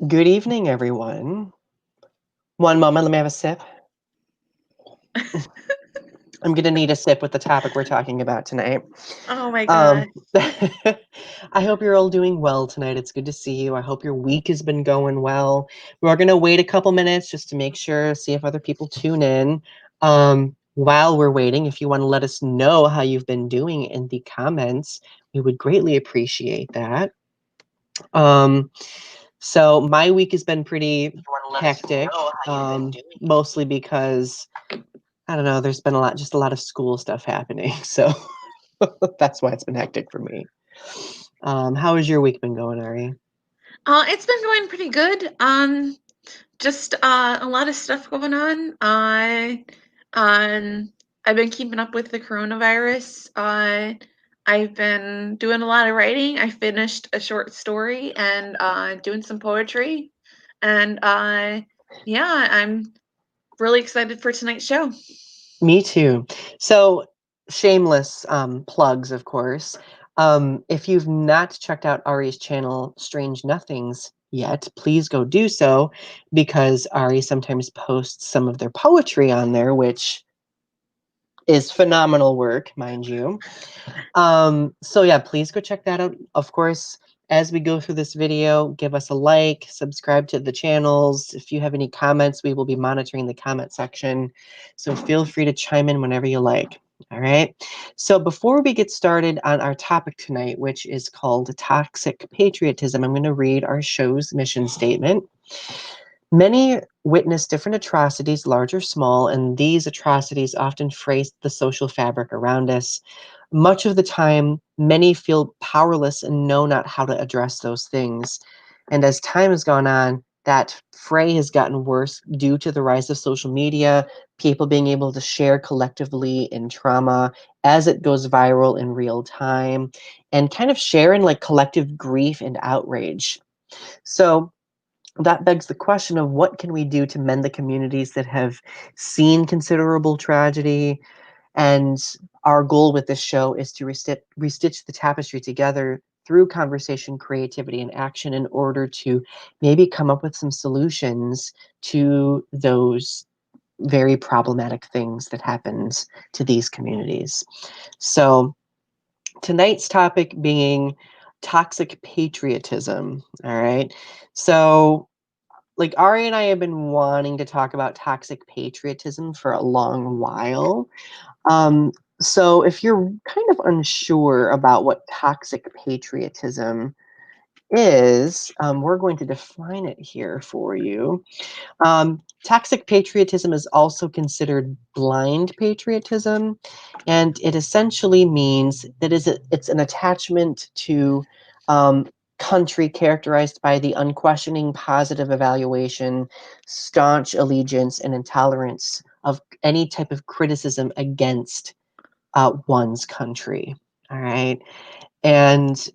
Good evening, everyone. One moment, let me have a sip. I'm going to need a sip with the topic we're talking about tonight. Oh my Um, God. I hope you're all doing well tonight. It's good to see you. I hope your week has been going well. We're going to wait a couple minutes just to make sure, see if other people tune in. While we're waiting, if you want to let us know how you've been doing in the comments, we would greatly appreciate that. Um, so my week has been pretty hectic, mostly because I don't know, there's been just a lot of school stuff happening. So that's why it's been hectic for me. How has your week been going, Ari? It's been going pretty good. Just a lot of stuff going on. I've been keeping up with the coronavirus. I've been doing a lot of writing. I finished a short story and doing some poetry. And yeah, I'm really excited for tonight's show. Me too. So, shameless plugs, of course. If you've not checked out Ari's channel, Strange Nothings, yet, please go do so because Ari sometimes posts some of their poetry on there, which is phenomenal work, mind you. So yeah, please go check that out. Of course, as we go through this video, give us a like, subscribe to the channels. If you have any comments, we will be monitoring the comment section. So feel free to chime in whenever you like. All right. So before we get started on our topic tonight, which is called Toxic Patriotism, I'm going to read our show's mission statement. Many witness different atrocities, large or small, and these atrocities often phrase the social fabric around us. Much of the time, many feel powerless and know not how to address those things. And as time has gone on, that fray has gotten worse due to the rise of social media, people being able to share collectively in trauma as it goes viral in real time, and kind of share in like collective grief and outrage. So, that begs the question of what can we do to mend the communities that have seen considerable tragedy. And our goal with this show is to restitch the tapestry together through conversation, creativity, and action in order to maybe come up with some solutions to those very problematic things that happens to these communities. So tonight's topic being toxic patriotism. All right. So like Ari and I have been wanting to talk about toxic patriotism for a long while. Um, so if you're kind of unsure about what toxic patriotism is, we're going to define it here for you. Toxic patriotism is also considered blind patriotism, and it essentially means that it's an attachment to um, country characterized by the unquestioning positive evaluation, staunch allegiance, and intolerance of any type of criticism against one's country. All right. And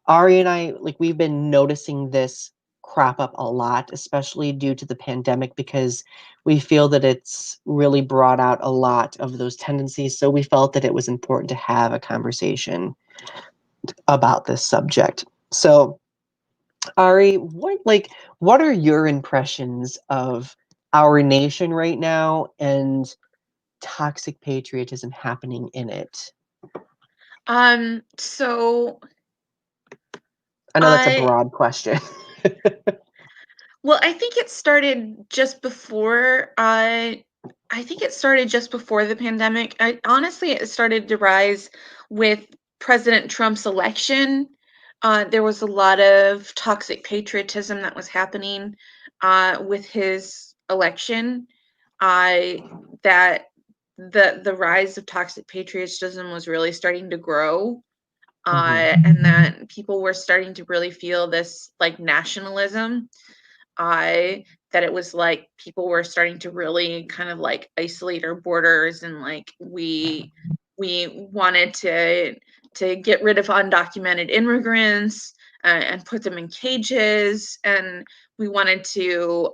Ari and I, like, we've been noticing this crop up a lot, especially due to the pandemic, because we feel that it's really brought out a lot of those tendencies. So we felt that it was important to have a conversation about this subject. So, Ari, what are your impressions of our nation right now and toxic patriotism happening in it? So I know that's a I broad question. well, I think it started just before I think it started just before the pandemic. Honestly, it started to rise with President Trump's election. There was a lot of toxic patriotism that was happening with his election. I that the rise of toxic patriotism was really starting to grow, and that people were starting to really feel this like nationalism. I that it was like people were starting to really kind of like isolate our borders, and like we wanted to get rid of undocumented immigrants and put them in cages, and we wanted to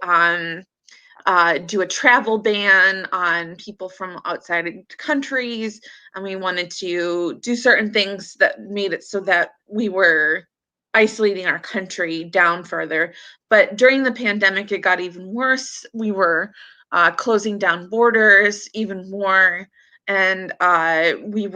do a travel ban on people from outside countries, and we wanted to do certain things that made it so that we were isolating our country down further. But during the pandemic, it got even worse. We were closing down borders even more, and we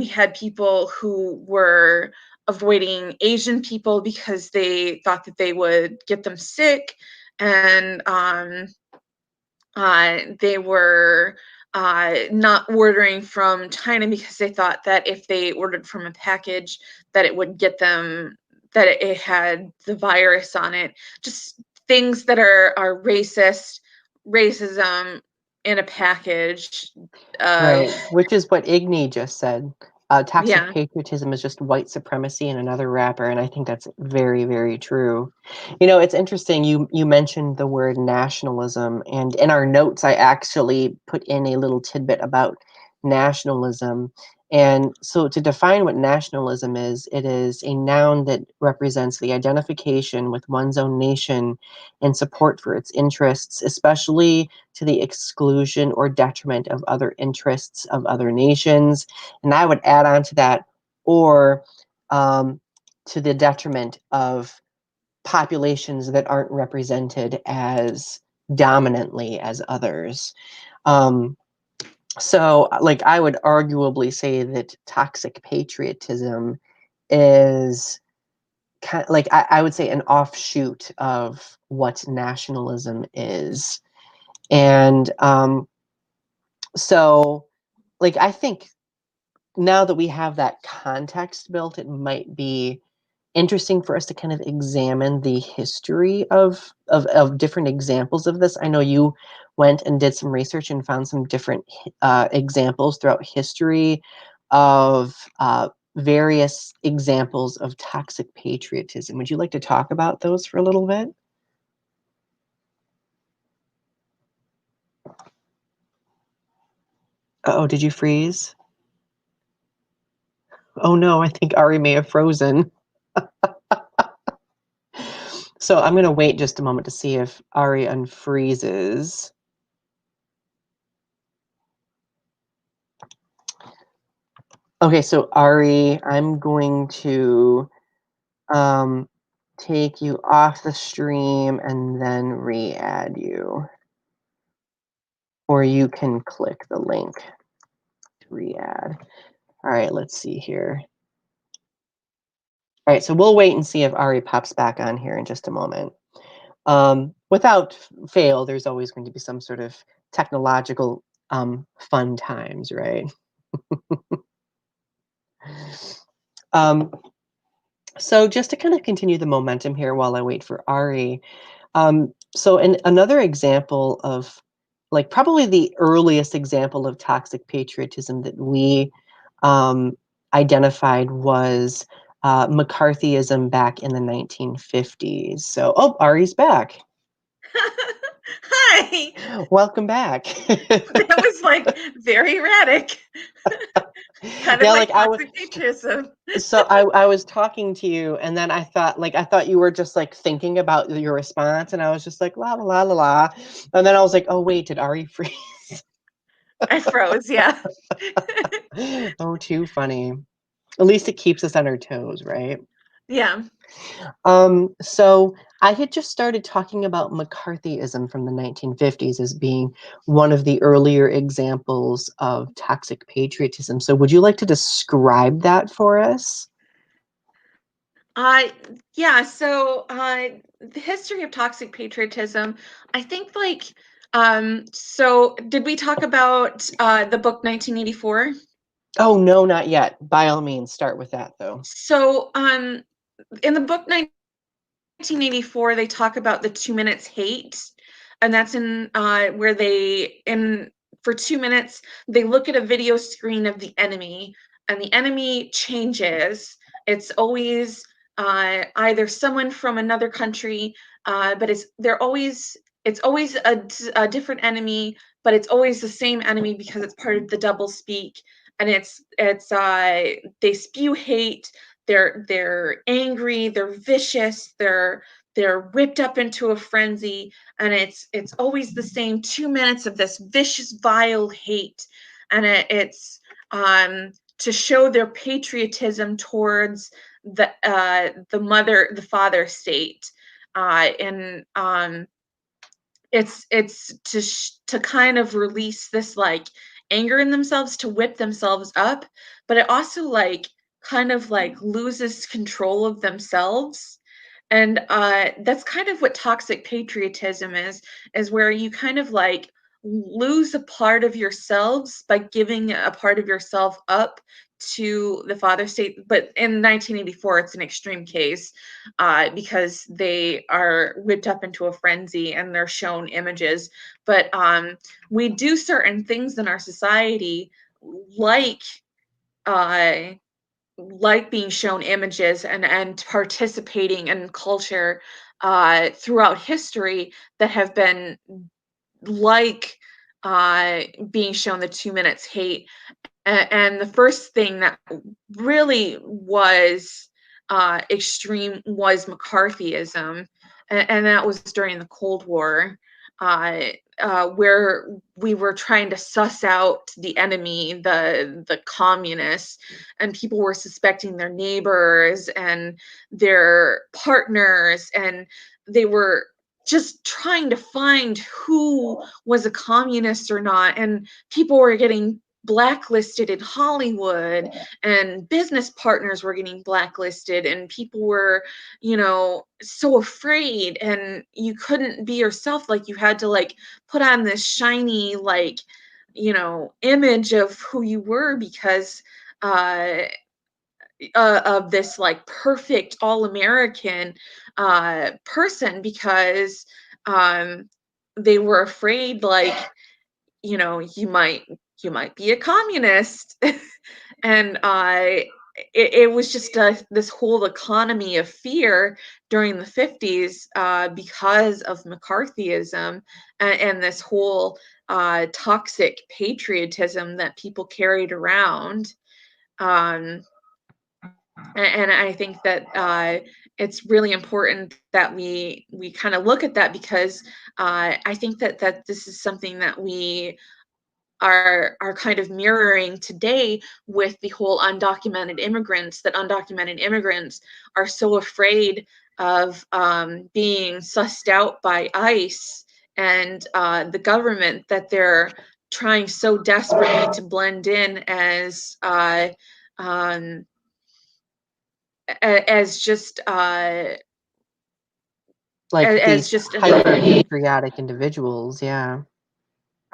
had people who were avoiding Asian people because they thought that they would get them sick, and they were not ordering from China because they thought that if they ordered from a package that it would get them, that it had the virus on it. Just things that are racism in a package Right, of, which is what Igny just said. Toxic yeah. patriotism is just white supremacy and another wrapper, and I think that's very, very true. You know, it's interesting. You mentioned the word nationalism, and in our notes, I actually put in a little tidbit about nationalism. And so, to define what nationalism is, it is a noun that represents the identification with one's own nation and support for its interests, especially to the exclusion or detriment of other interests of other nations. And I would add on to that, or to the detriment of populations that aren't represented as dominantly as others. Um, so, like, I would arguably say that toxic patriotism is kind of like, I would say, an offshoot of what nationalism is. And so, like, I think now that we have that context built, it might be interesting for us to kind of examine the history of different examples of this. I know you went and did some research and found some different examples throughout history of various examples of toxic patriotism. Would you like to talk about those for a little bit? Uh-oh, did you freeze? Oh no, I think Ari may have frozen. So I'm going to wait just a moment to see if Ari unfreezes. Okay, so Ari, I'm going to take you off the stream and then re-add you. Or you can click the link to re-add. All right, let's see here. All right, so we'll wait and see if Ari pops back on here in just a moment. Without fail, there's always going to be some sort of technological fun times, right? So just to kind of continue the momentum here while I wait for Ari. So another example of, like, probably the earliest example of toxic patriotism that we identified was McCarthyism back in the 1950s. So, oh, Ari's back. Hi. Welcome back. That was like very erratic. Kind of Yeah, like like I was. toxic patriotism. So I was talking to you, and then I thought you were just like thinking about your response, and I was just like la la la la la, and then I was like, oh wait, did Ari freeze? I froze, yeah. Oh, too funny. At least it keeps us on our toes, right? Yeah. So I had just started talking about McCarthyism from the 1950s as being one of the earlier examples of toxic patriotism. So would you like to describe that for us? Uh, yeah, so the history of toxic patriotism, I think, like, so did we talk about the book 1984? Oh, no, not yet. By all means, start with that, though. So in the book 1984, they talk about the 2 minutes hate, and that's in where for 2 minutes they look at a video screen of the enemy, and the enemy changes. It's always either someone from another country, but it's always a different enemy, but it's always the same enemy because it's part of the double speak, and it's they spew hate. They're angry, they're vicious, they're whipped up into a frenzy, and it's always the same 2 minutes of this vicious, vile hate, and it's to show their patriotism towards the father state, and it's to kind of release this like anger in themselves, to whip themselves up, but it also like kind of like loses control of themselves. And that's kind of what toxic patriotism is where you kind of like lose a part of yourselves by giving a part of yourself up to the father state. But in 1984, it's an extreme case, because they are whipped up into a frenzy and they're shown images. But we do certain things in our society, like uh, being shown images and participating in culture throughout history, that have been like being shown the 2 minutes hate. And the first thing that really was extreme was McCarthyism, and that was during the Cold War, uh, where we were trying to suss out the enemy, the communists, and people were suspecting their neighbors and their partners, and they were just trying to find who was a communist or not, and people were getting blacklisted in Hollywood, and business partners were getting blacklisted, and people were, so afraid, and you couldn't be yourself. Like, you had to like put on this shiny like, image of who you were, because uh of this like perfect all-American person, because um they were afraid, like, you might be a communist. And it was just this whole economy of fear during the 50s, because of McCarthyism, and this whole toxic patriotism that people carried around. um, and I think that it's really important that we kind of look at that, because I think that this is something that we are kind of mirroring today with the whole undocumented immigrants. That undocumented immigrants are so afraid of being sussed out by ICE and the government, that they're trying so desperately to blend in um, as just Like as these just hyper patriotic individuals, yeah.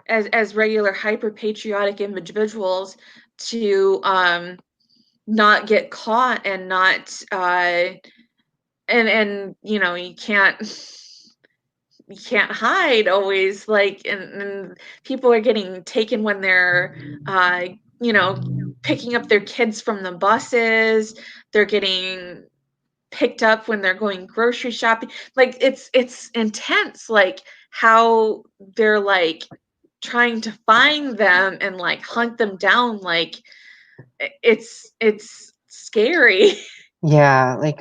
as regular hyper patriotic individuals, to not get caught, and not and you can't hide always, like, and people are getting taken when they're you know picking up their kids from the buses. They're getting picked up when they're going grocery shopping. Like, it's intense, like how they're like trying to find them and like hunt them down. Like, it's scary. Yeah, like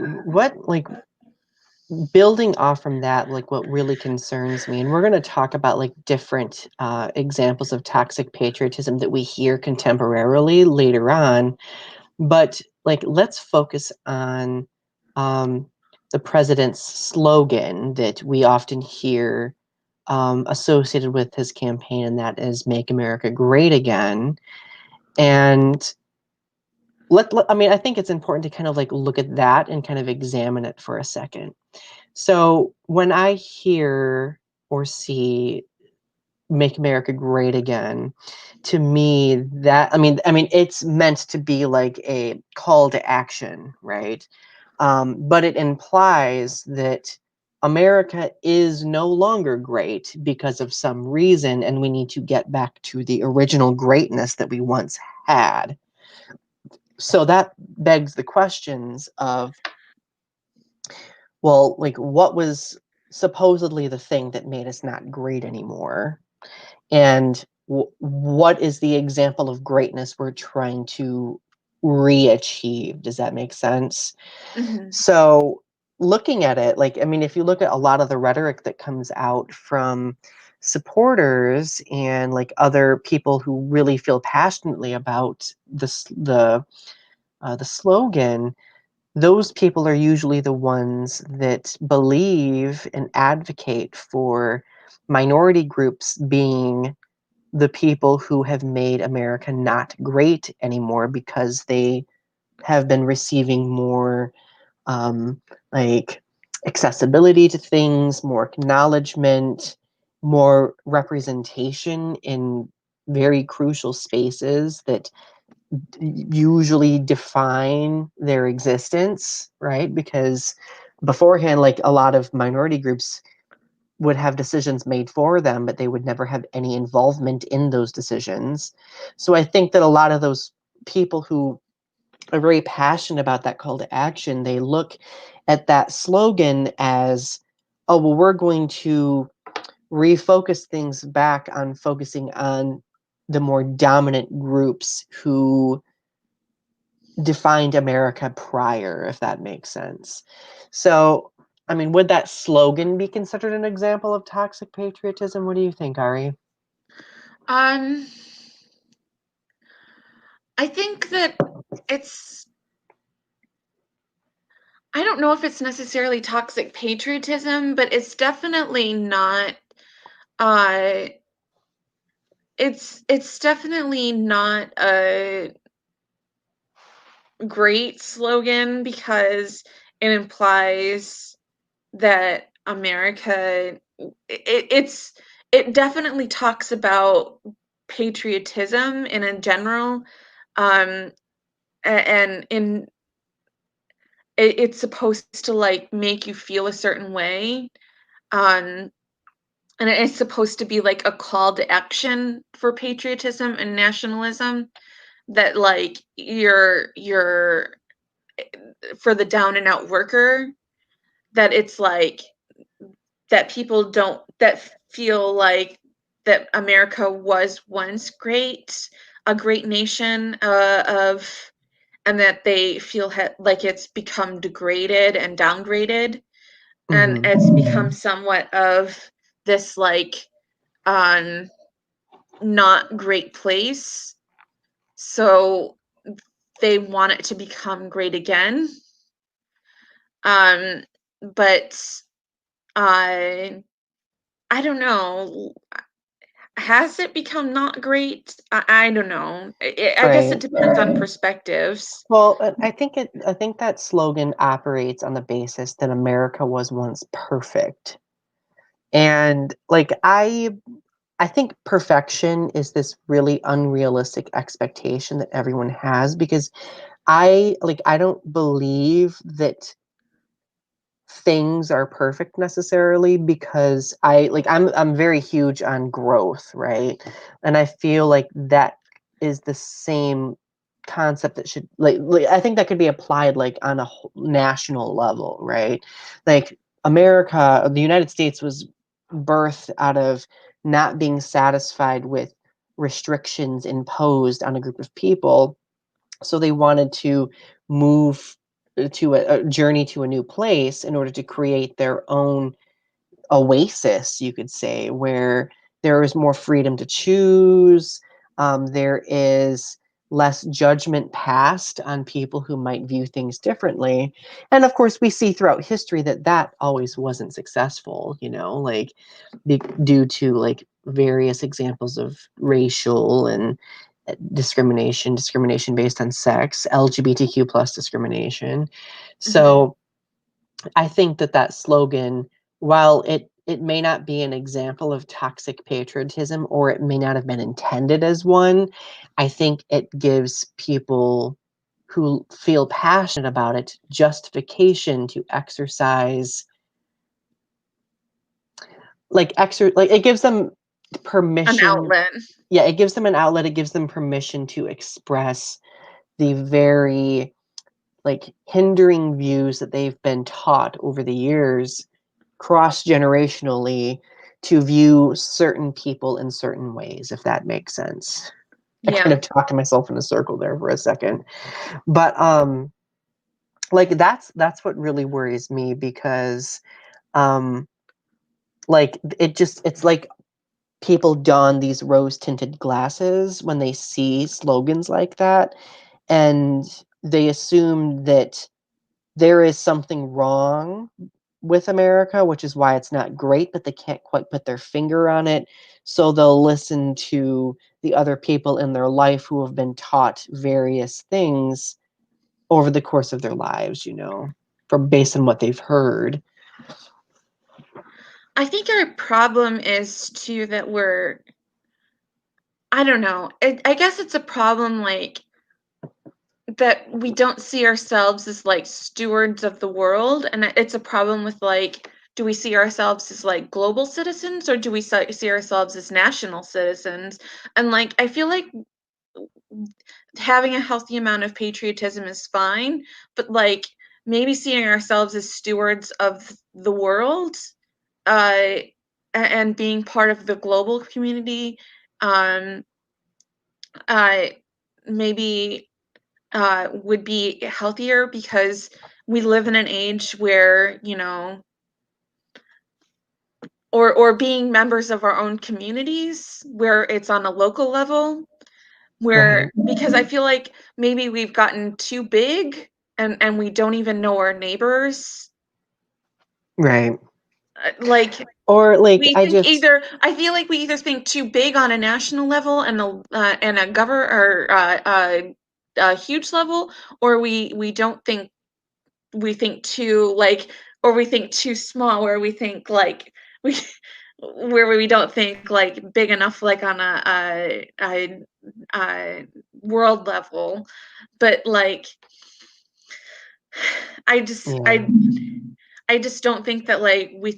building off from that, like what really concerns me, and we're going to talk about like different examples of toxic patriotism that we hear contemporarily later on, but like let's focus on um, the president's slogan that we often hear associated with his campaign, and that is "Make America Great Again." And I mean, I think it's important to kind of like look at that and kind of examine it for a second. So when I hear or see "Make America Great Again," to me, that I mean, it's meant to be like a call to action, right? But it implies that America is no longer great because of some reason, and we need to get back to the original greatness that we once had. So that begs the questions of, well, like, what was supposedly the thing that made us not great anymore? And what is the example of greatness we're trying to re-achieve? Does that make sense? Mhm. So looking at it, like, I mean, if you look at a lot of the rhetoric that comes out from supporters and like other people who really feel passionately about the slogan, those people are usually the ones that believe and advocate for minority groups being the people who have made America not great anymore because they have been receiving more like accessibility to things, more acknowledgement, more representation in very crucial spaces that usually define their existence, right? Because beforehand, like a lot of minority groups would have decisions made for them, but they would never have any involvement in those decisions. So I think that a lot of those people who are very passionate about that call to action, they look at that slogan as, oh, well, we're going to refocus things back on focusing on the more dominant groups who defined America prior, if that makes sense. So, I mean, would that slogan be considered an example of toxic patriotism? What do you think, Ari? Um, I think that it's I don't know if it's necessarily toxic patriotism, but it's definitely not uh it's definitely not a great slogan because it implies that America it definitely talks about patriotism in a general um and in it's supposed to like make you feel a certain way um and it's supposed to be like a call to action for patriotism and nationalism that like you're for the down and out worker that it's like that people don't that feel like that America was once great, a great nation of and that they feel like it's become degraded and downgraded and Mm-hmm. it's become somewhat of this like um not great place, so they want it to become great again. um but I I don't know. Has it become not great? I don't know. I guess it Right. depends on perspectives. Well, I think that slogan operates on the basis that America was once perfect. And like I think perfection is this really unrealistic expectation that everyone has because I don't believe that things are perfect necessarily because I'm very huge on growth, right? And I feel like that is the same concept that should like I think that could be applied like on a national level, right? Like America, the United States was birthed out of not being satisfied with restrictions imposed on a group of people, so they wanted to move to a journey to a new place in order to create their own oasis, you could say, where there is more freedom to choose. There is less judgment passed on people who might view things differently. And of course, we see throughout history that that always wasn't successful, you know, like due to like various examples of racial and discrimination based on sex, LGBTQ plus discrimination. Mhm. So I think that that slogan, while it may not be an example of toxic patriotism or it may not have been intended as one, I think it gives people who feel passionate about it justification to exercise like it gives them An permission. outlet. Yeah, it gives them an outlet, it gives them permission to express the very like hindering views that they've been taught over the years cross generationally to view certain people in certain ways, if that makes sense. I kind Yeah. of talked to myself in a circle there for a second. But like that's what really worries me because um like it's like people don these rose tinted glasses when they see slogans like that, and they assume that there is something wrong with America, which is why it's not great, but they can't quite put their finger on it. So they'll listen to the other people in their life who have been taught various things over the course of their lives, from based on what they've heard. I think our problem is too that I don't know. I guess it's a problem like that we don't see ourselves as like stewards of the world, and it's a problem with like, do we see ourselves as like global citizens, or do we see ourselves as national citizens? And like, I feel like having a healthy amount of patriotism is fine, but like maybe seeing ourselves as stewards of the world, uh, and being part of the global community, um, uh, maybe would be healthier, because we live in an age where, or being members of our own communities where it's on a local level, Right. because I feel like maybe we've gotten too big, and we don't even know our neighbors. Right. Like, Or like we think either I feel like we either think too big on a national level and a a huge level, or we don't think we think too like, or we think too small, where we think like we where we don't think like big enough, like on a world level. But like, I just yeah. I I just don't think that like we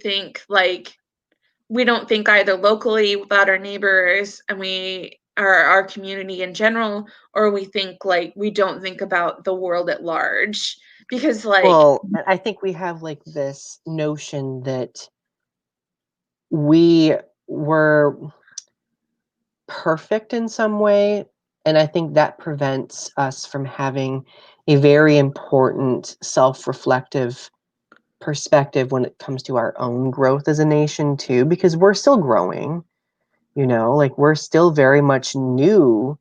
don't think either locally about our neighbors, and we our community in general, or we think like we don't think about the world at large, because like, Well, I think we have like this notion that we were perfect in some way, and I think that prevents us from having a very important self-reflective perspective when it comes to our own growth as a nation too, because we're still growing, like we're still very much new,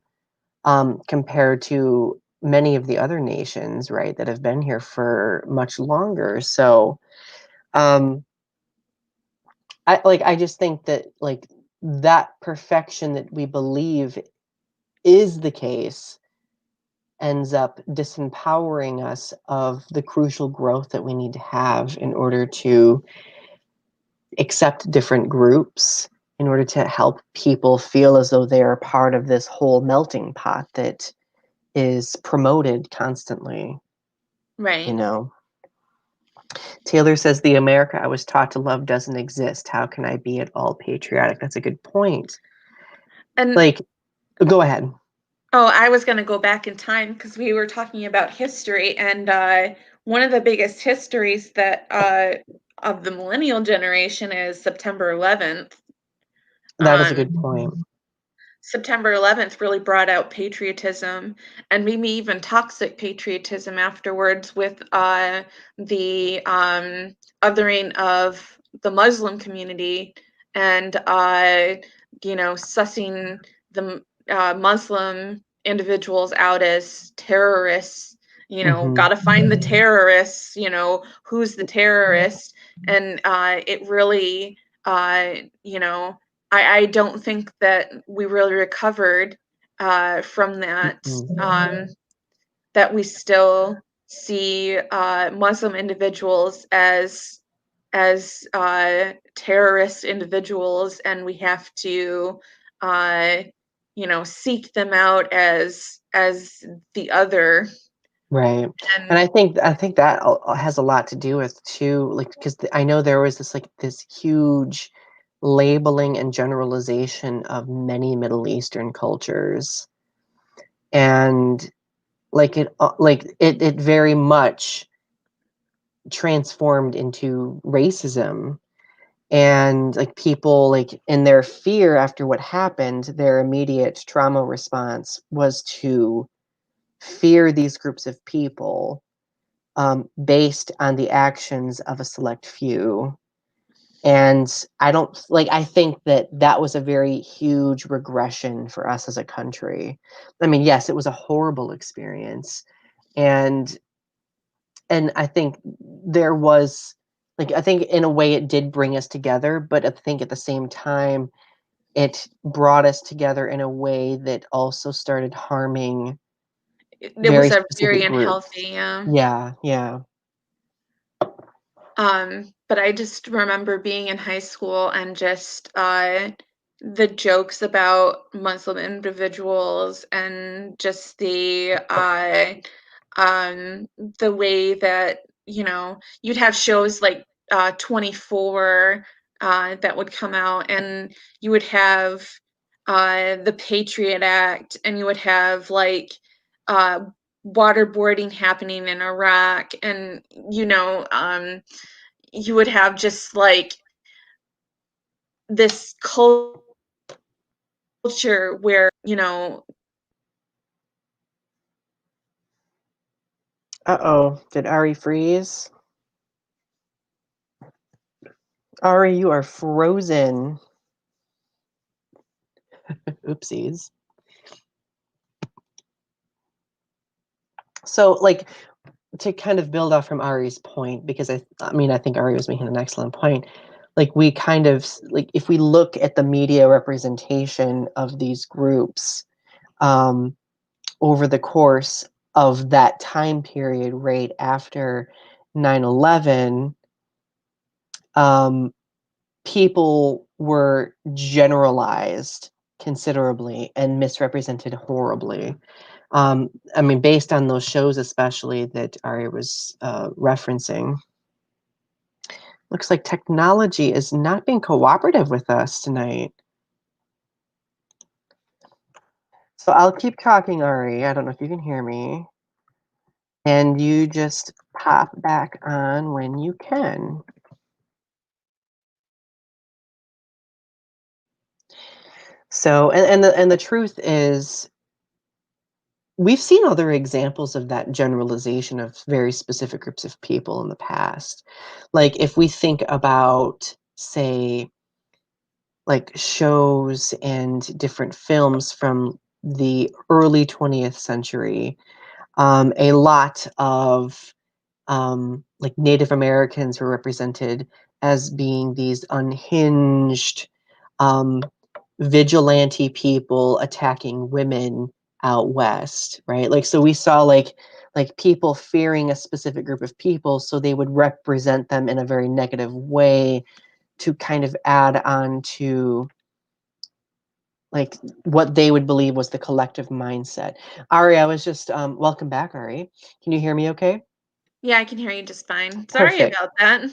compared to many of the other nations, right, that have been here for much longer. So um I just think that like that perfection that we believe is the case ends up disempowering us of the crucial growth that we need to have in order to accept different groups, in order to help people feel as though they are part of this whole melting pot that is promoted constantly, you right. know. Taylor says the America I was taught to love doesn't exist. How can I be at all patriotic? That's a good point. And Like, go ahead. oh, I was going to go back in time because we were talking about history, and one of the biggest histories that of the millennial generation is September 11th. That is a Um, good point. September 11th really brought out patriotism, and maybe even toxic patriotism afterwards, with the othering of the Muslim community, and sussing the Muslim individuals out as terrorists. Hmm. Got to find the terrorists. Who's the terrorist? And it really, you know, I don't think that we really recovered from that. That we still see Muslim individuals as terrorist individuals, and we have to, uh, seek them out as the other. Right. And And I think that has a lot to do with too, like, because I know there was this huge labeling and generalization of many Middle Eastern cultures, and it very much transformed into racism. And like people, like in their fear after what happened, their immediate trauma response was to fear these groups of people, based on the actions of a select few. And I think that that was a very huge regression for us as a country. I mean, yes, it was a horrible experience. And and I think there was, like, I think in a way it did bring us together, but I think at the same time, it brought us together in a way that also started harming It very was a specific very groups. unhealthy, yeah. Yeah, yeah. But I just remember being in high school and just the jokes about Muslim individuals and just the way that, you know, you'd have shows like 24 that would come out, and you would have the Patriot Act, and you would have like uh, waterboarding happening in Iraq, and you would have just like this culture where, Uh-oh, did Ari freeze? Ari, you are frozen. Oopsies. So, like, to kind of build off from Ari's point, because I mean, I think Ari was making an excellent point. Like, we kind of, like, if we look at the media representation of these groups, um, over the course of that time period right after 9/11, um, people were generalized considerably and misrepresented horribly. I mean, based on those shows, especially that Ari was referencing. Looks like technology is not being cooperative with us tonight. So I'll keep talking, Ari. I don't know if you can hear me. And you just pop back on when you can. So, and the truth is, we've seen other examples of that generalization of very specific groups of people in the past. Like, if we think about, say, like shows and different films from the early 20th century, a lot of like Native Americans were represented as being these unhinged, um, vigilante people attacking women out west, right? Like, so we saw like people fearing a specific group of people, so they would represent them in a very negative way to kind of add on to like what they would believe was the collective mindset. Ari, I was just welcome back, Ari. Can you hear me okay? yeah, I can hear you just fine. Sorry Perfect. about that.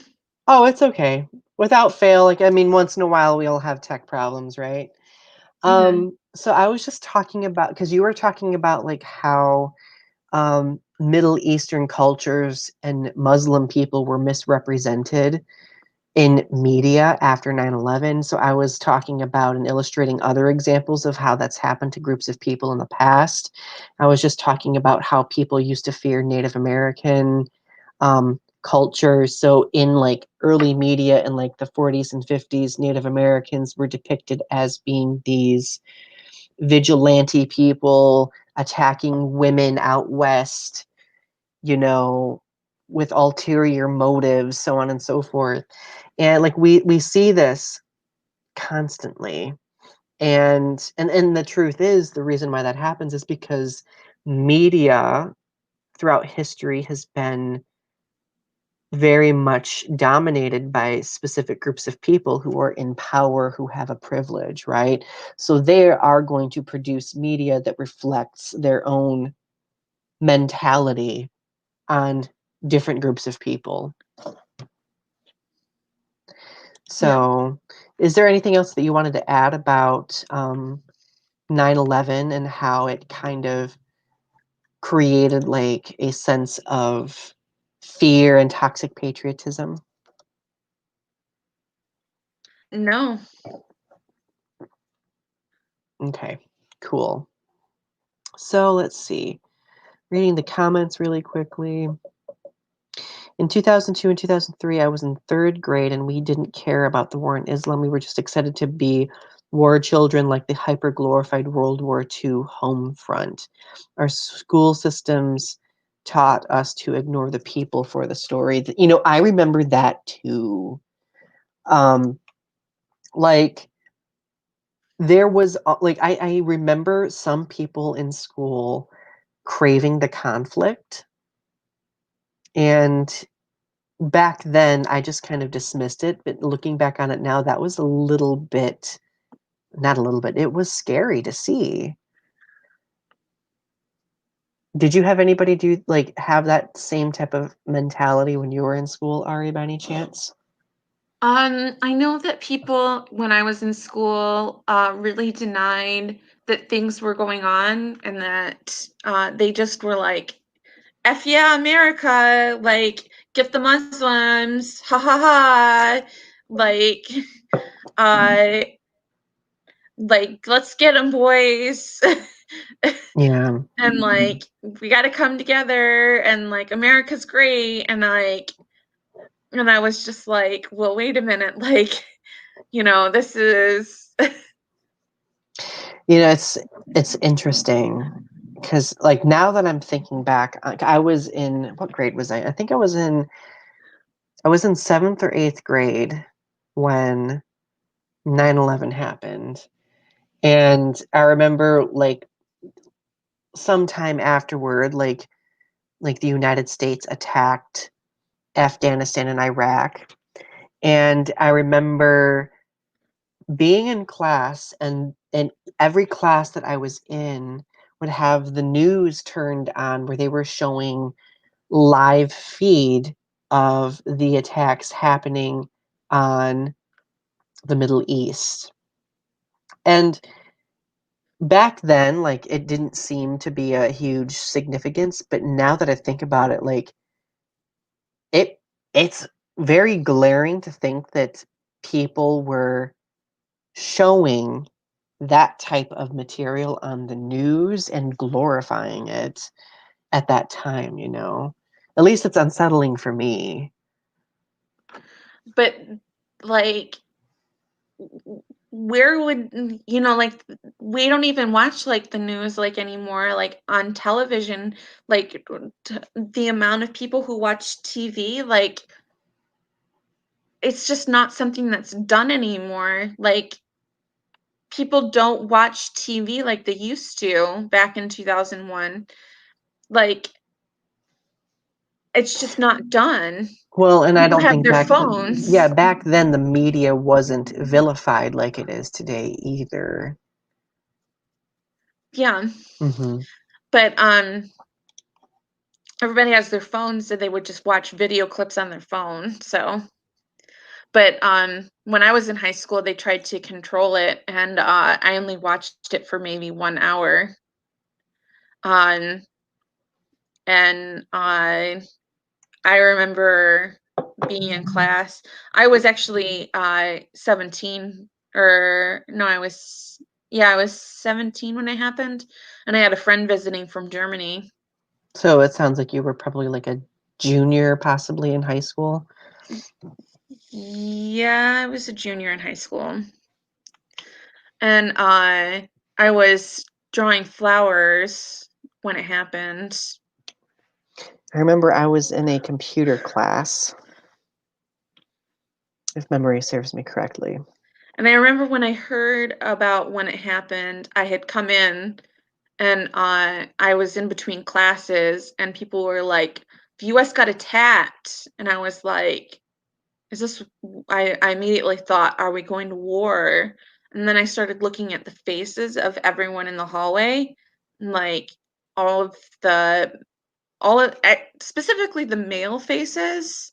Oh, it's okay. Without fail, like, I mean, once in a while we all have tech problems, right? Hmm. So I was just talking about, because you were talking about like how Middle Eastern cultures and Muslim people were misrepresented in media after 9/11. So I was talking about and illustrating other examples of how that's happened to groups of people in the past. I was just talking about how people used to fear Native American cultures. So in like early media in like the 40s and 50s, Native Americans were depicted as being these vigilante people attacking women out west, you know, with ulterior motives, so on and so forth. And like we see this constantly. And the truth is, the reason why that happens is because media throughout history has been very much dominated by specific groups of people who are in power, who have a privilege, right? So they are going to produce media that reflects their own mentality on different groups of people. Yeah. So, is there anything else that you wanted to add about 9/11 and how it kind of created like a sense of fear and toxic patriotism? No. Okay, cool. So let's see. Reading the comments really quickly. In 2002 and 2003, I was in third grade and we didn't care about the war in Islam. We were just excited to be war children like the hyper glorified World War II home front. Our school systems taught us to ignore the people for the story. You know, I remember that too. Like there was like I remember some people in school craving the conflict, and back then I just kind of dismissed it, but looking back on it now, that was a little bit, not a little bit, it was scary to see. Did you have anybody do like have that same type of mentality when you were in school, Ari, by any chance? I know that people when I was in school really denied that things were going on and that they just were like, F yeah, America, like, get the Muslims, ha ha ha, like, uh, let's get them, boys. Yeah. And like, we got to come together, and like, America's great. And like, and I was just like, well, wait a minute, like, this is. You know, it's interesting because like now that I'm thinking back, like I was in, what grade was I? I think I was in 7th or 8th grade when 9/11 happened. And I remember like sometime afterward, like the United States attacked Afghanistan and Iraq. And I remember being in class, and every class that I was in would have the news turned on where they were showing live feed of the attacks happening on the Middle East. And back then, like it didn't seem to be a huge significance, but now that I think about it, like it's very glaring to think that people were showing that type of material on the news and glorifying it at that time, you know? At least it's unsettling for me. But like, where would like, we don't even watch like the news like anymore, like on television, like the amount of people who watch TV, like it's just not something that's done anymore. Like, people don't watch TV like they used to back in 2001. Like, it's just not done. Well, and I People don't have think their back, yeah, phones. back then the media wasn't vilified like it is today either. Yeah, Hmm. but everybody has their phones, so they would just watch video clips on their phone. So, but when I was in high school, they tried to control it, and I only watched it for maybe 1 hour. Um, and I remember being in class. I was actually 17, or no, I was 17 when it happened, and I had a friend visiting from Germany. So it sounds like you were probably like a junior, possibly in high school. Yeah, I was a junior in high school. And I was drawing flowers when it happened. I remember I was in a computer class, if memory serves me correctly. And I remember when I heard about when it happened, I had come in, and I was in between classes, and people were like, "The US got attacked." And I was like, "Is this?" I immediately thought, "Are we going to war?" And then I started looking at the faces of everyone in the hallway, and like all of the specifically the male faces.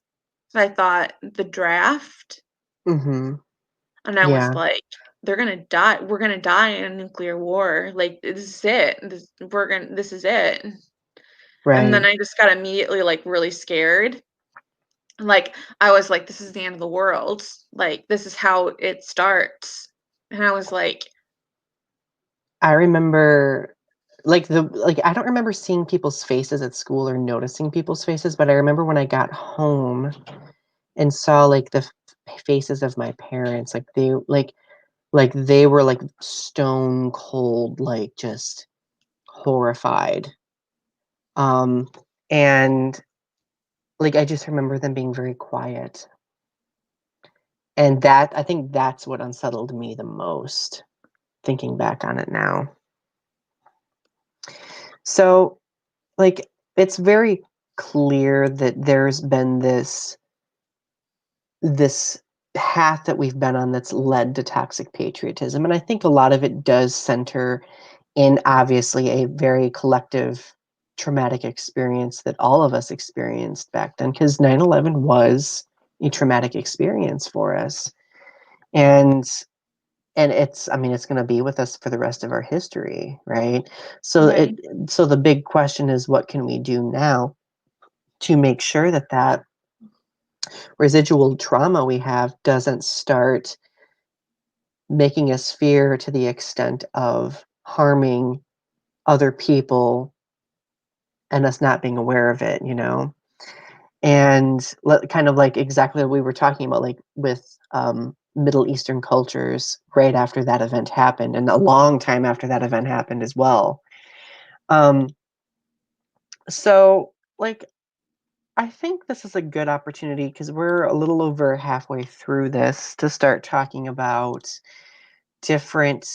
So I thought the draft, Hmm. and I was Yeah, like, they're gonna die. We're gonna die in a nuclear war. Like, this is it. This is it. And then right. I just got immediately like really scared. Like, I was like, this is the end of the world. Like, this is how it starts. And I was like, I remember like I don't remember seeing people's faces at school or noticing people's faces, but I remember when I got home and saw like the faces of my parents, like they were like stone cold, like just horrified. Um And like, I just remember them being very quiet. And I think that's what unsettled me the most, thinking back on it now. So, like, it's very clear that there's been this path that we've been on that's led to toxic patriotism. And I think a lot of it does center in obviously a very collective traumatic experience that all of us experienced back then, because 9/11 was a traumatic experience for us. And it's, I mean, it's going to be with us for the rest of our history, right? So Right. so the big question is, what can we do now to make sure that that residual trauma we have doesn't start making us fear to the extent of harming other people and us not being aware of it, you know? And kind of like exactly what we were talking about, like with Middle Eastern cultures right after that event happened, and a long time after that event happened as well. Um, so, like, I think this is a good opportunity because we're a little over halfway through this to start talking about different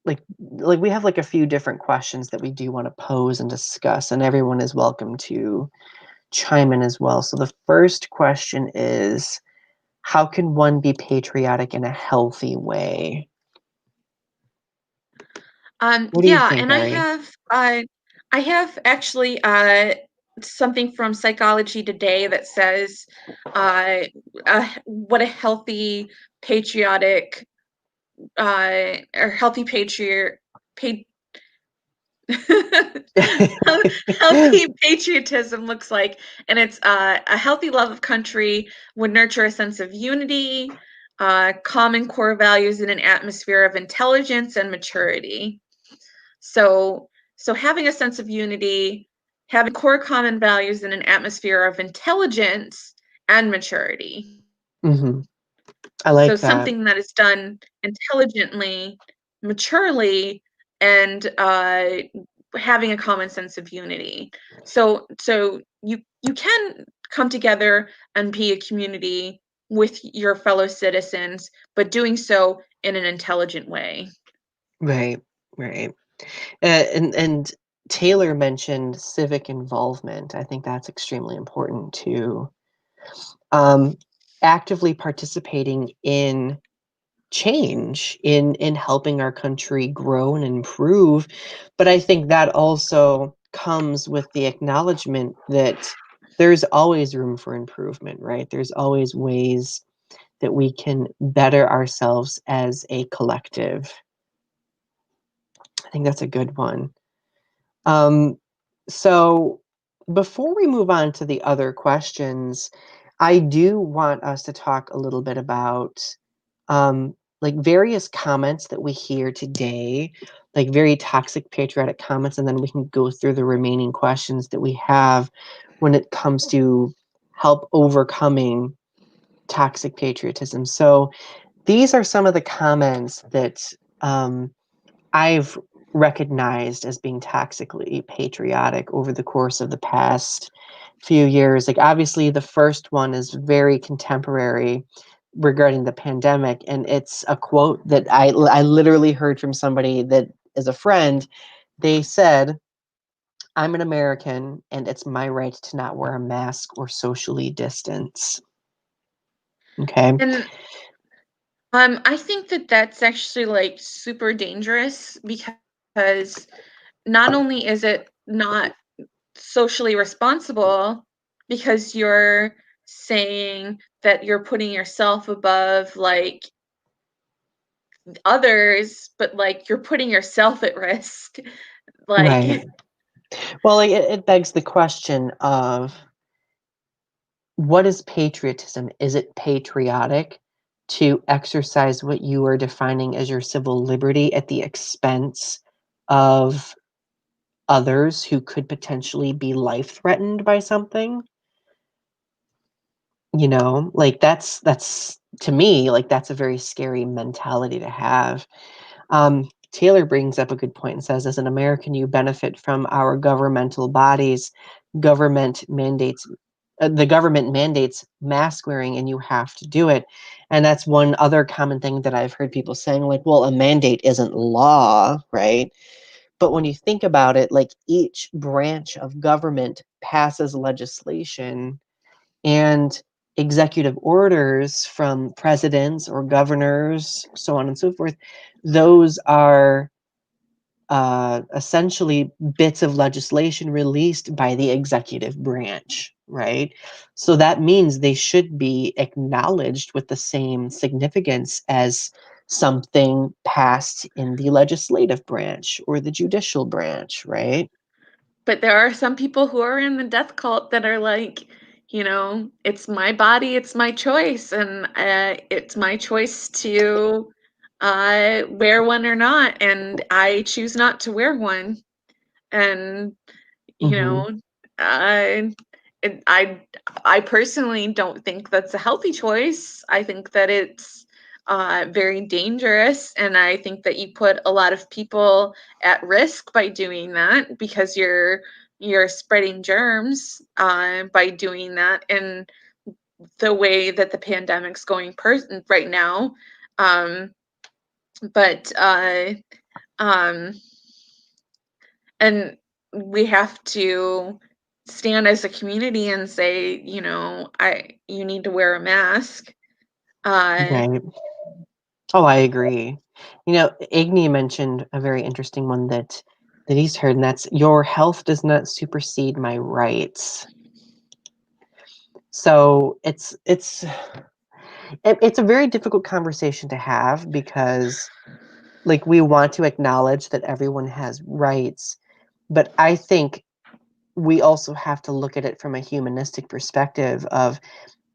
like we have like a few different questions that we do want to pose and discuss, and everyone is welcome to chime in as well. So the first question is, how can one be patriotic in a healthy way? What do you Yeah, think, and Ari? I have actually something from Psychology Today that says what a healthy patriotic or healthy patriot pa- healthy patriotism looks like, and it's a healthy love of country would nurture a sense of unity, common core values, in an atmosphere of intelligence and maturity. So, so having a sense of unity, having core common values in an atmosphere of intelligence and maturity. Hmm. I So like that. something that is done intelligently, maturely, and having a common sense of unity. So you can come together and be a community with your fellow citizens, but doing so in an intelligent way. Right, right. And Taylor mentioned civic involvement. I think that's extremely important too. Um, Actively participating in change, in helping our country grow and improve. But I think that also comes with the acknowledgement that there's always room for improvement, right? There's always ways that we can better ourselves as a collective. I think that's a good one. Um, so before we move on to the other questions, I do want us to talk a little bit about like various comments that we hear today, like very toxic patriotic comments, and then we can go through the remaining questions that we have when it comes to help overcoming toxic patriotism. So these are some of the comments that I've recognized as being toxically patriotic over the course of the past few years. Like, obviously, the first one is very contemporary regarding the pandemic, and it's a quote that I literally heard from somebody that is a friend. They said, "I'm an American, and it's my right to not wear a mask or socially distance." Okay. And I think that that's actually like super dangerous because not only is it not socially responsible because you're saying that you're putting yourself above like others, but like you're putting yourself at risk. Right. Like, Well, like, it begs the question of, what is patriotism? Is it patriotic to exercise what you are defining as your civil liberty at the expense of others who could potentially be life threatened by something? You know, like that's to me, like that's a very scary mentality to have. Taylor brings up a good point and says, as an American, you benefit from our governmental bodies. Government mandates the government mandates mask wearing and you have to do it. And that's one other common thing that I've heard people saying, like, well, a mandate isn't law, right? But when you think about it, like, each branch of government passes legislation and executive orders from presidents or governors, so on and so forth. Those are essentially bits of legislation released by the executive branch, right? So that means they should be acknowledged with the same significance as something passed in the legislative branch or the judicial branch, right? But there are some people who are in the death cult that are like, it's my body, it's my choice, and it's my choice to wear one or not, and I choose not to wear one. And you Mm-hmm. know, I it, I personally don't think that's a healthy choice. I think that it's very dangerous, and I think that you put a lot of people at risk by doing that because you're spreading germs by doing that. And the way that the pandemic's going right now, um, but um, and we have to stand as a community and say, you need to wear a mask. Uh, Right. Oh, I agree. Igni mentioned a very interesting one that he's heard, and that's your health does not supersede my rights. So it's a very difficult conversation to have because, like, we want to acknowledge that everyone has rights, but I think we also have to look at it from a humanistic perspective of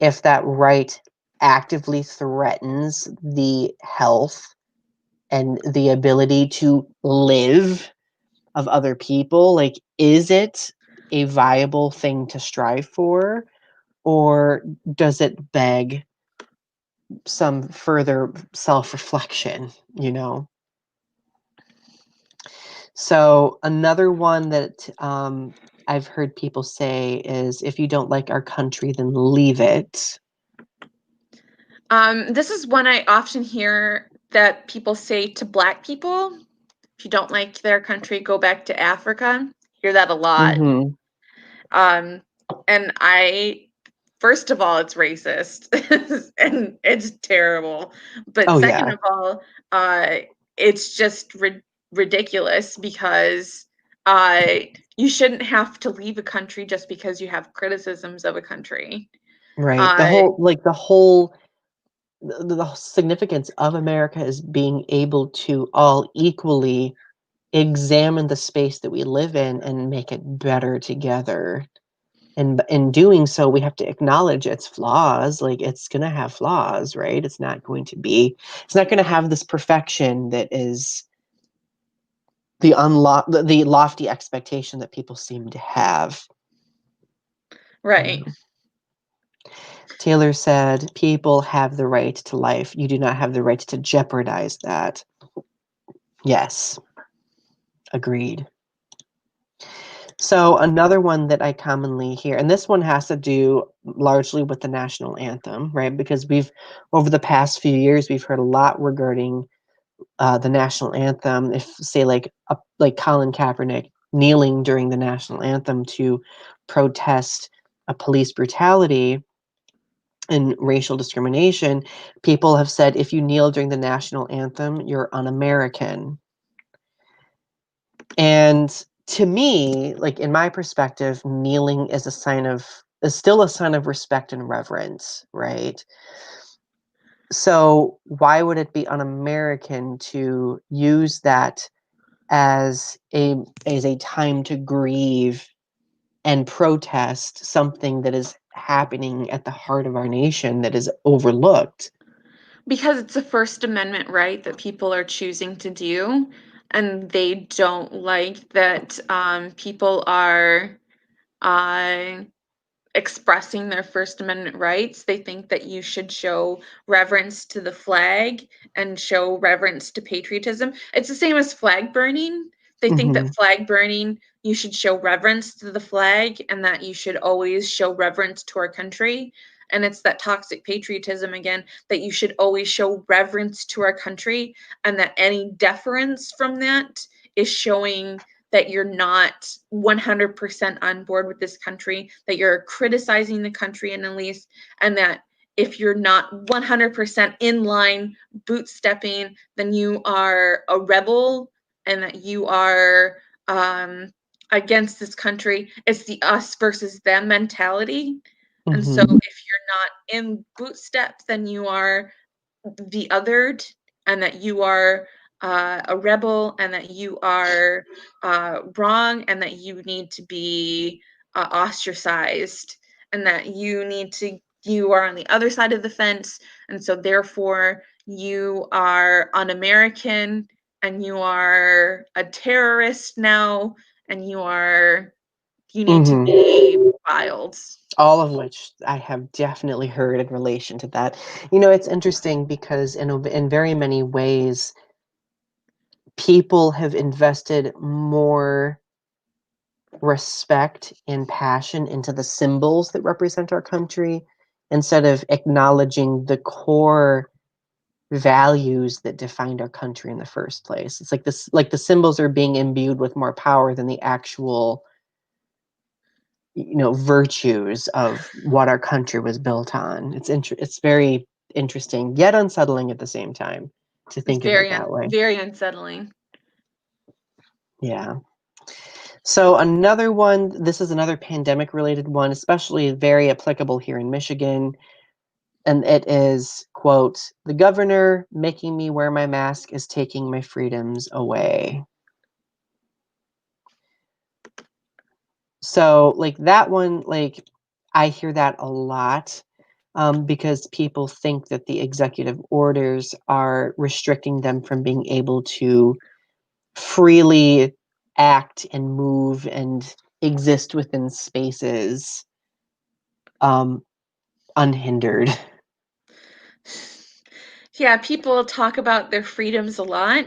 if that right actively threatens the health and the ability to live of other people, like, is it a viable thing to strive for, or does it beg some further self-reflection, So another one that I've heard people say is, if you don't like our country, then leave it. this is one I often hear that people say to Black people: if you don't like their country, go back to Africa. Hear that a lot. Mm-hmm. Um, and first of all, it's racist and it's terrible. But Oh second yeah, of all, it's just ridiculous because uh, you shouldn't have to leave a country just because you have criticisms of a country. right. The Uh, whole like the whole the significance of America is being able to all equally examine the space that we live in and make it better together. And in doing so, we have to acknowledge its flaws. Like, it's going to have flaws, right? It's not going to have this perfection that is the lofty expectation that people seem to have. right. Taylor said, people have the right to life. You do not have the right to jeopardize that. Yes, agreed. So another one that I commonly hear, and this one has to do largely with the national anthem, right? Because over the past few years, we've heard a lot regarding the national anthem. If, say, like Colin Kaepernick kneeling during the national anthem to protest a police brutality and racial discrimination, people have said, if you kneel during the national anthem, you're un-American. And to me, like, in my perspective, kneeling is still a sign of respect and reverence, right? So why would it be un-American to use that as a time to grieve and protest something that is happening at the heart of our nation that is overlooked? Because it's a First Amendment right that people are choosing to do, and they don't like that people are uh, expressing their First Amendment rights. They think that you should show reverence to the flag and show reverence to patriotism. It's the same as flag burning. They think Mm-hmm. that flag burning, you should show reverence to the flag and that you should always show reverence to our country. And it's that toxic patriotism again, that you should always show reverence to our country, and that any deference from that is showing that you're not 100% on board with this country, that you're criticizing the country in a least, and that if you're not 100% in line bootstepping, then you are a rebel and that you are against this country. It's the us versus them mentality. And so if Mm-hmm. you're not in bootstep, then you are the othered, and that you are a rebel, and that you are wrong, and that you need to be ostracized, and that you are on the other side of the fence, and so therefore you are un-American, and you are a terrorist now, and you need to Mm-hmm. be filed. All of which I have definitely heard in relation to that. You know, it's interesting because in very many ways, people have invested more respect and passion into the symbols that represent our country instead of acknowledging the core values that defined our country in the first place. It's like this, like the symbols are being imbued with more power than the actual, virtues of what our country was built on. It's very interesting yet unsettling at the same time to It's think of it that way. very unsettling. Yeah. So another one, this is another pandemic related one, especially very applicable here in Michigan. And it is, quote, "The governor making me wear my mask is taking my freedoms away." So like that one, like I hear that a lot, because people think that the executive orders are restricting them from being able to freely act and move and exist within spaces, unhindered. Yeah, people talk about their freedoms a lot.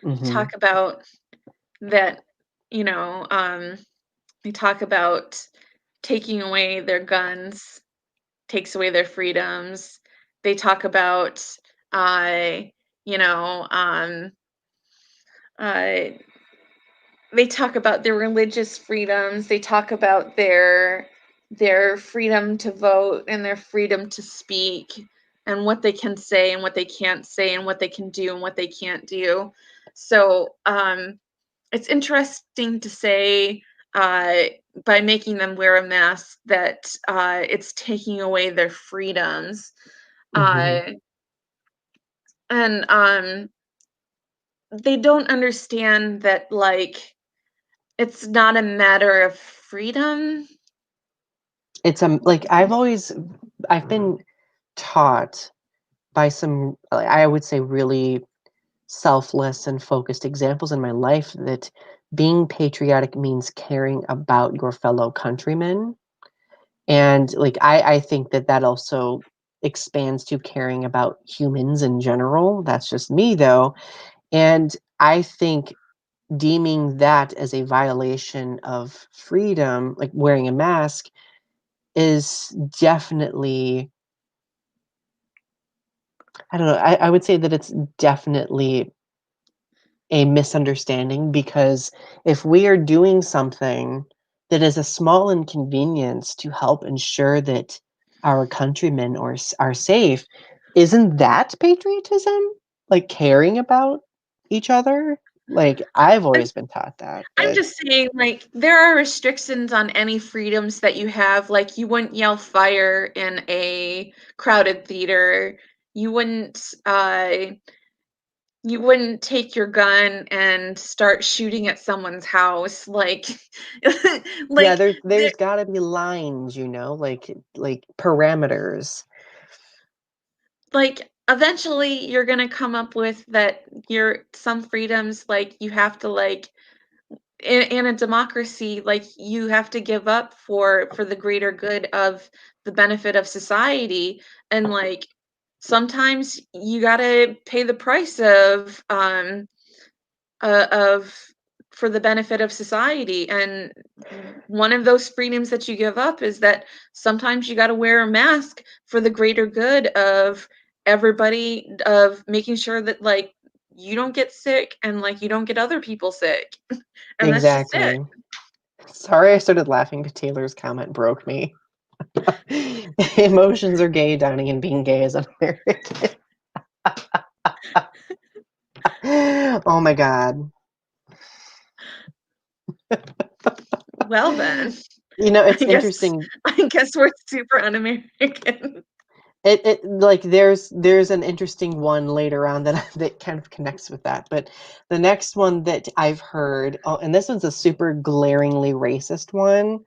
Hmm. Talk about that, you know, they talk about taking away their guns, takes away their freedoms. They talk about, uh, you know, uh, they talk about their religious freedoms. They talk about their freedom to vote and their freedom to speak, and what they can say and what they can't say, and what they can do and what they can't do. So it's interesting to say, uh, by making them wear a mask, that it's taking away their freedoms. Hmm. Uh, and they don't understand that, like, it's not a matter of freedom. It's like I've been taught by some, I would say, really selfless and focused examples in my life that being patriotic means caring about your fellow countrymen. And like I think that that also expands to caring about humans in general. That's just me though. And I think deeming that as a violation of freedom, like wearing a mask, is definitely, I don't know, I would say that it's definitely a misunderstanding, because if we are doing something that is a small inconvenience to help ensure that our countrymen are safe, isn't that patriotism? Like caring about each other? Like I've I'm always been taught that, I'm but just saying, like, there are restrictions on any freedoms that you have. Like, you wouldn't yell fire in a crowded theater. You wouldn't you wouldn't take your gun and start shooting at someone's house. Like yeah, like there there's got to be lines, like parameters. like eventually you're going to come up with that your some freedoms, like, you have to, like, in a democracy, like, you have to give up for the greater good of the benefit of society, and, like, sometimes you gotta pay the price of for the benefit of society, and one of those freedoms that you give up is that sometimes you gotta wear a mask for the greater good of everybody, of making sure that, like, you don't get sick and, like, you don't get other people sick, and that's just it. Exactly. Sorry I started laughing, but Taylor's comment broke me. Emotions are gay, Donny, and being gay is un-American. Oh my God. Well then, It's I guess interesting. I guess we're super un-American. It like there's an interesting one later on that that kind of connects with that. But the next one that I've heard, oh, and this one's a super glaringly racist one.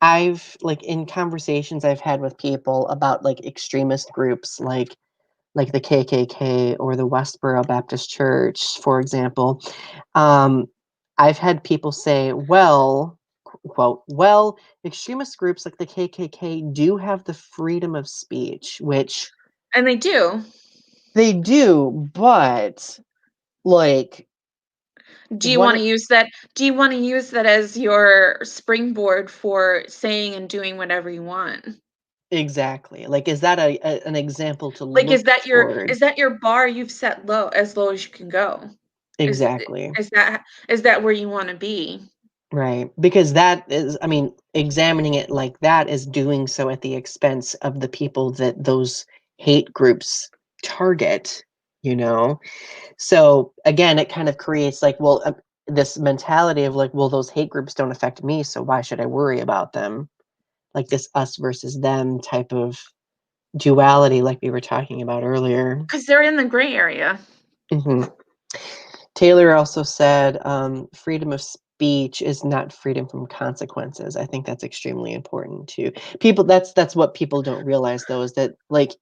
I've like in conversations I've had with people about like extremist groups like the KKK or the Westboro Baptist Church, for example. Um, I've had people say, well, quote, well, extremist groups like the KKK do have the freedom of speech, which And they do. they do, but like Do you one wanna use that do you wanna use that as your springboard for saying and doing whatever you want? exactly. Like, is that an example to Like, look toward? is that your bar you've set low as you can go? Is Exactly. is that where you wanna be? Right. Because that is, I mean, examining it like that is doing so at the expense of the people that those hate groups target, you know? So again, it kind of creates like, well, this mentality of like, well, those hate groups don't affect me, so why should I worry about them? Like this us versus them type of duality, like we were talking about earlier. Because 'Cause they're in the gray area. Hmm. Taylor also said, freedom of speech is not freedom from consequences. I think that's extremely important too. People, that's what people don't realize though, is that like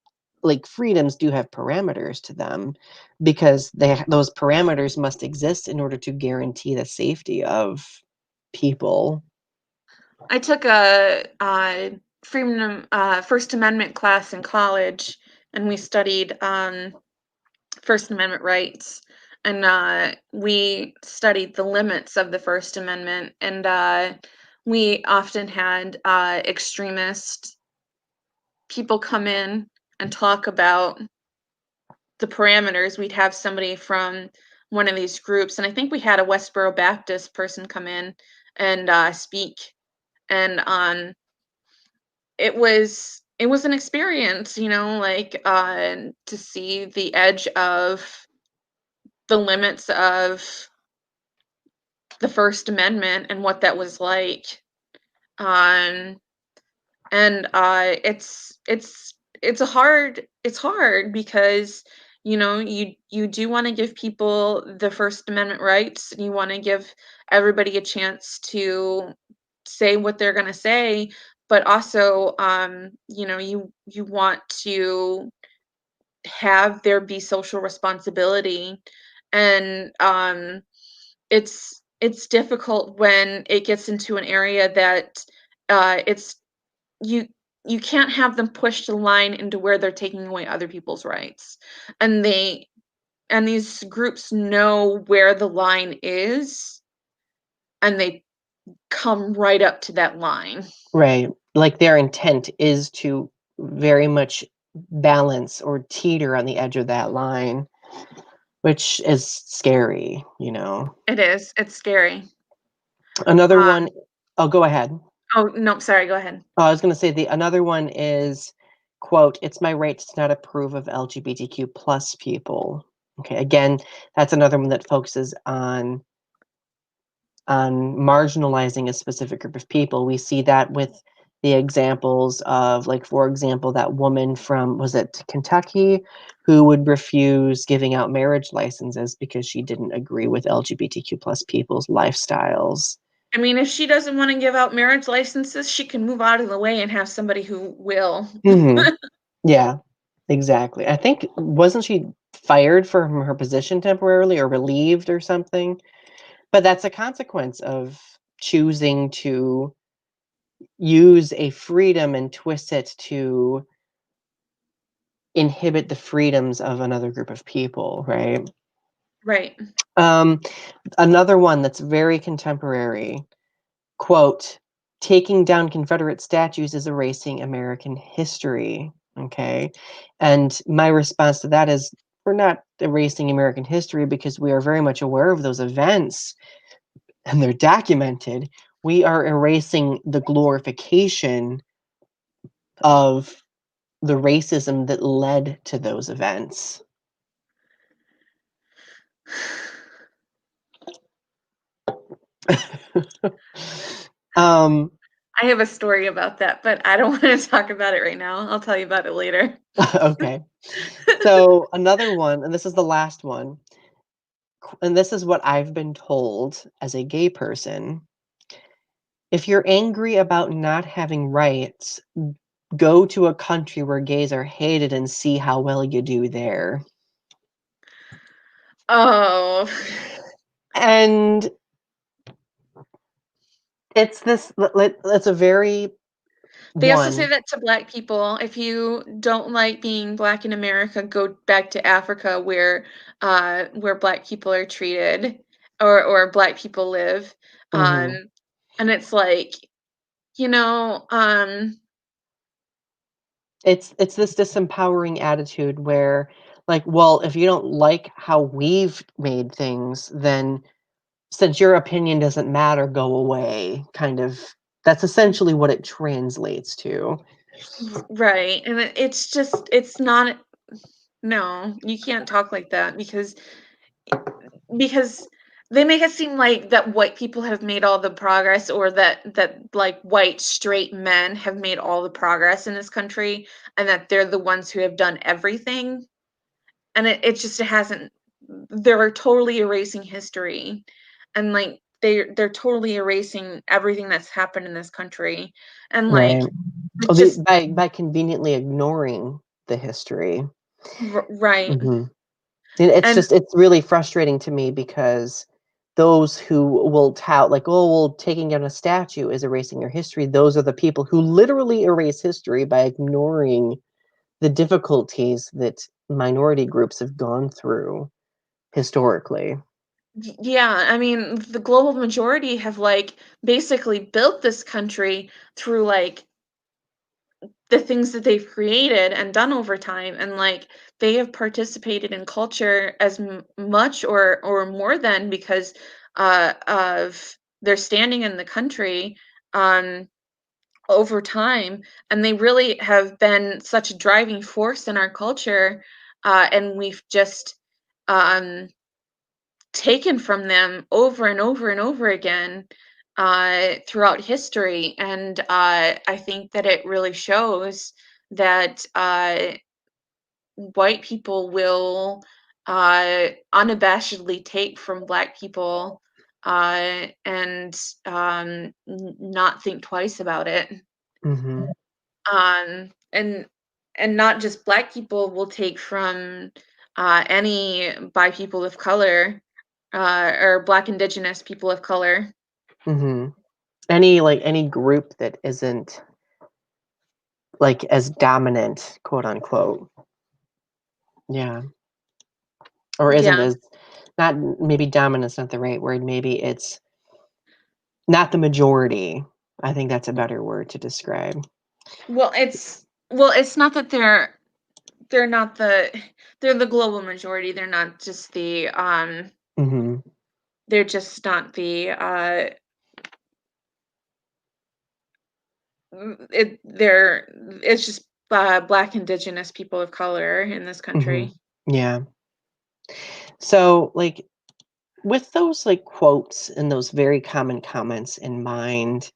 freedoms do have parameters to them because those parameters must exist in order to guarantee the safety of people. I took a freedom First Amendment class in college, and we studied, First Amendment rights, and, we studied the limits of the First Amendment, and, we often had, extremist people come in and talk about the parameters. We'd have somebody from one of these groups, and I think we had a Westboro Baptist person come in and, speak, and, it was an experience, like, to see the edge of the limits of the First Amendment and what that was like. Um, and it's hard because you do want to give people the First Amendment rights, and you want to give everybody a chance to say what they're going to say, but also you want to have there be social responsibility, and it's difficult when it gets into an area that it's you you can't have them push the line into where they're taking away other people's rights, and these groups know where the line is, and they come right up to that line. Right. Like their intent is to very much balance or teeter on the edge of that line, which is scary. It's scary. Another one, um oh, go ahead. oh no, sorry, go ahead. I was gonna say the another one is, quote, "It's my right to not approve of LGBTQ plus people." Okay, again, that's another one that focuses on marginalizing a specific group of people. We see that with the examples of, like, for example, that woman from, was it Kentucky, who would refuse giving out marriage licenses because she didn't agree with LGBTQ plus people's lifestyles. I mean, if she doesn't want to give out marriage licenses, she can move out of the way and have somebody who will. Mhm. Yeah, exactly. I think, wasn't she fired from her position temporarily or relieved or something? But that's a consequence of choosing to use a freedom and twist it to inhibit the freedoms of another group of people, right? Right. Another one that's very contemporary, quote, taking down Confederate statues is erasing American history. Okay. And my response to that is we're not erasing American history because we are very much aware of those events and they're documented. We are erasing the glorification of the racism that led to those events. um, I have a story about that, but I don't want to talk about it right now. I'll tell you about it later. okay. So another one, and this is the last one, and this is what I've been told as a gay person. If you're angry about not having rights, go to a country where gays are hated and see how well you do there. Oh. And it's this, it's a very They also say one. that to Black people. If you don't like being Black in America, go back to Africa where Black people are treated or Black people live. Mhm. And it's like, you know, It's this disempowering attitude where, like, well, if you don't like how we've made things, then since your opinion doesn't matter, go away, kind of. That's essentially what it translates to. right. And it's just, it's not, no, you can't talk like that because they make it seem like that white people have made all the progress or that like white straight men have made all the progress in this country and that they're the ones who have done everything and it just hasn't. They're totally erasing history and like they're totally erasing everything that's happened in this country and like Right. it's Well, just by conveniently ignoring the history. right. Mhm. And And it's really frustrating to me because those who will tout like, "Oh, well, taking down a statue is erasing your history," those are the people who literally erase history by ignoring the difficulties that minority groups have gone through historically. yeah, I mean the global majority have like basically built this country through like the things that they've created and done over time and like they have participated in culture as much or more than because of their standing in the country um over time and they really have been such a driving force in our culture and we've just um taken from them over and over and over again throughout history. And I think that it really shows that white people will unabashedly take from Black people and not think twice about it. Mhm. Um, and and not just Black people will take from any by people of color or Black Indigenous people of color. Mhm. Any group that isn't, like, as "dominant," quote, unquote. Yeah. Or isn't Yeah. as not maybe dominant's not the right word, maybe it's not the majority. I think that's a better word to describe. Well, it's not that they're not they're the global majority. They're not just Mhm. they're just not the they're it's just Black Indigenous people of color in this Mhm. country. Yeah. So, like, with those, like, quotes and those very common comments in mind,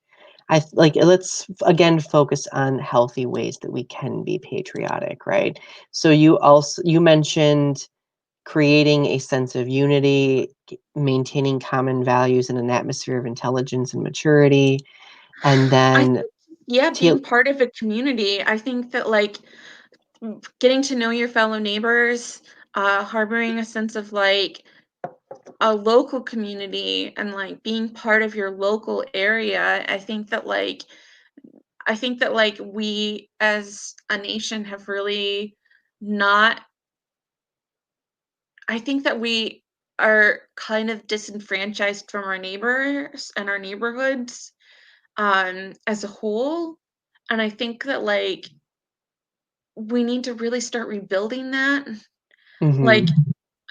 let's again focus on healthy ways that we can be patriotic, right? So you mentioned creating a sense of unity, maintaining common values in an atmosphere of intelligence and maturity, and I then think, yeah, te- being part of a community, I think that like getting to know your fellow neighbors, harboring a sense of like a local community and like being part of your local area, I think that like we as a nation have really not I think that we are kind of disenfranchised from our neighbors and our neighborhoods as a whole. And I think that like we need to really start rebuilding that. Like Mhm.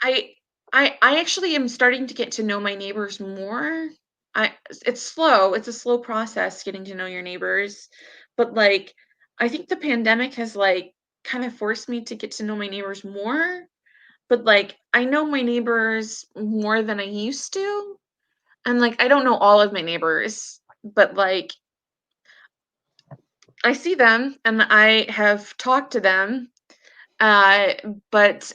I I actually am starting to get to know my neighbors more. I it's slow. It's a slow process getting to know your neighbors, but like I think the pandemic has like kind of forced me to get to know my neighbors more, but like I know my neighbors more than I used to. And like I don't know all of my neighbors, but like I see them and I have talked to them. Uh but